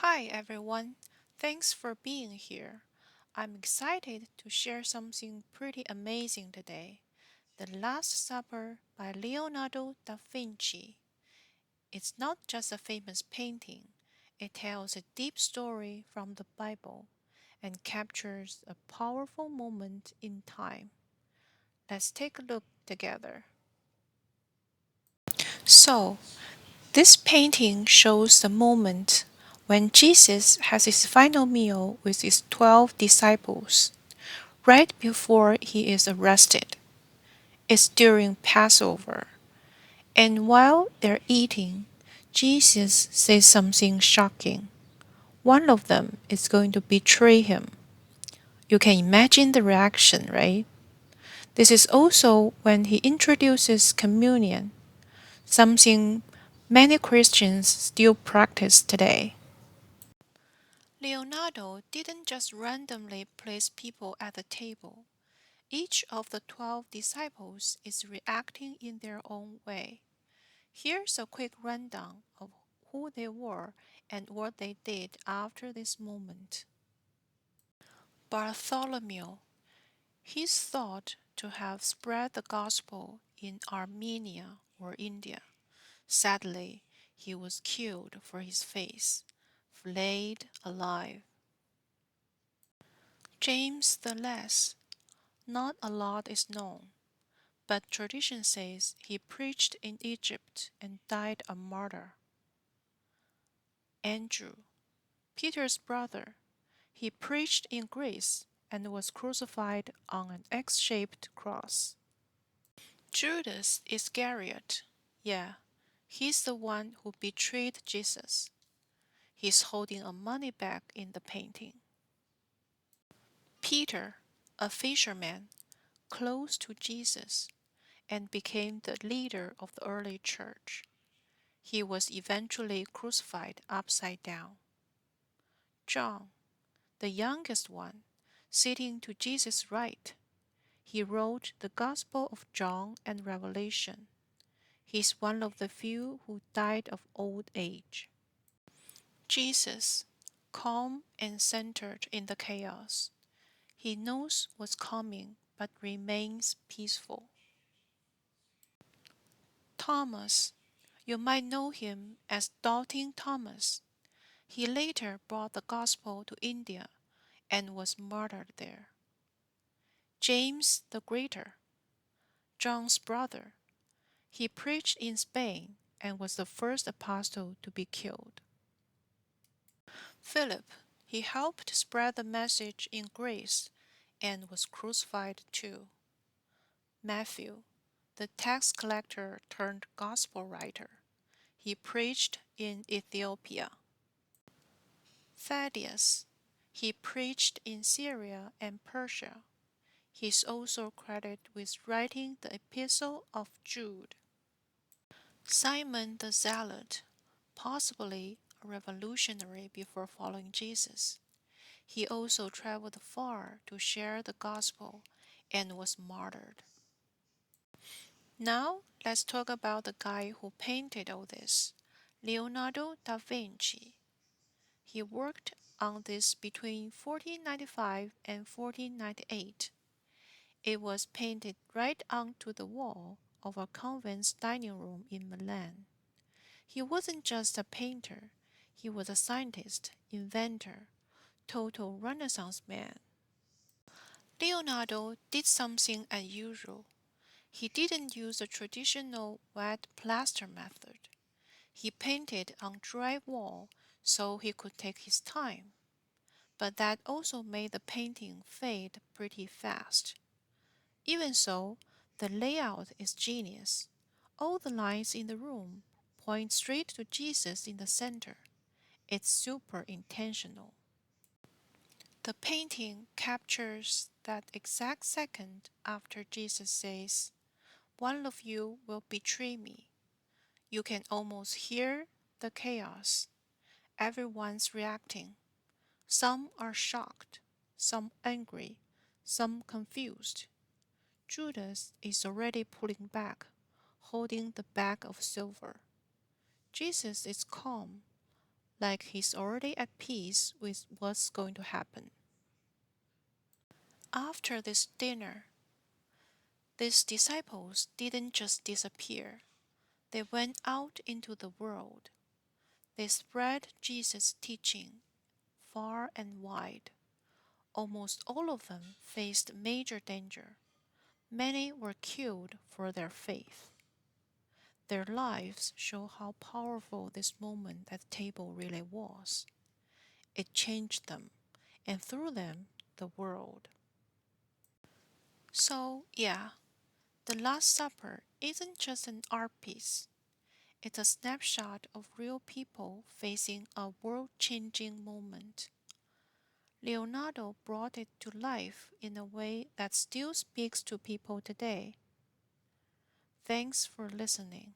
Hi everyone, thanks for being here. I'm excited to share something pretty amazing today. The Last Supper by Leonardo da Vinci. It's not just a famous painting, it tells a deep story from the Bible and captures a powerful moment in time. Let's take a look together. So, this painting shows the moment when Jesus has his final meal with his 12 disciples, right before he is arrested. It's during Passover, and while they're eating, Jesus says something shocking. One of them is going to betray him. You can imagine the reaction, right? This is also when he introduces communion, something many Christians still practice today. Leonardo didn't just randomly place people at the table. Each of the 12 disciples is reacting in their own way. Here's a quick rundown of who they were and what they did after this moment. Bartholomew. He's thought to have spread the gospel in Armenia or India. Sadly, he was killed for his faith, flayed alive. James the Less. Not a lot is known, but tradition says he preached in Egypt and died a martyr. Andrew, Peter's brother, he preached in Greece and was crucified on an X-shaped cross. Judas Iscariot, yeah, he's the one who betrayed Jesus. He's holding a money bag in the painting. Peter, a fisherman, close to Jesus, and became the leader of the early church. He was eventually crucified upside down. John, the youngest one, sitting to Jesus' right, he wrote the Gospel of John and Revelation. He's one of the few who died of old age. Jesus, calm and centered in the chaos. He knows what's coming but remains peaceful. Thomas, you might know him as Doubting Thomas. He later brought the gospel to India and was martyred there. James the Greater, John's brother, he preached in Spain and was the first apostle to be killed. Philip, he helped spread the message in Greece and was crucified too. Matthew, the tax collector turned gospel writer, he preached in Ethiopia. Thaddeus, he preached in Syria and Persia. He is also credited with writing the Epistle of Jude. Simon the Zealot, possibly a revolutionary before following Jesus. He also traveled far to share the gospel and was martyred. Now, let's talk about the guy who painted all this, Leonardo da Vinci. He worked on this between 1495 and 1498. It was painted right onto the wall of a convent's dining room in Milan. He wasn't just a painter, he was a scientist, inventor, total Renaissance man. Leonardo did something unusual. He didn't use the traditional wet plaster method. He painted on dry wall so he could take his time. But that also made the painting fade pretty fast. Even so, the layout is genius. All the lines in the room point straight to Jesus in the center. It's super intentional. The painting captures that exact second after Jesus says, "One of you will betray me." You can almost hear the chaos. Everyone's reacting. Some are shocked, some angry, some confused. Judas is already pulling back, holding the bag of silver. Jesus is calm, like he's already at peace with what's going to happen. After this dinner, these disciples didn't just disappear, they went out into the world. They spread Jesus' teaching far and wide. Almost all of them faced major danger. Many were killed for their faith. Their lives show how powerful this moment at the table really was. It changed them, and through them, the world. So, yeah, the Last Supper isn't just an art piece, it's a snapshot of real people facing a world changing moment. Leonardo brought it to life in a way that still speaks to people today. Thanks for listening.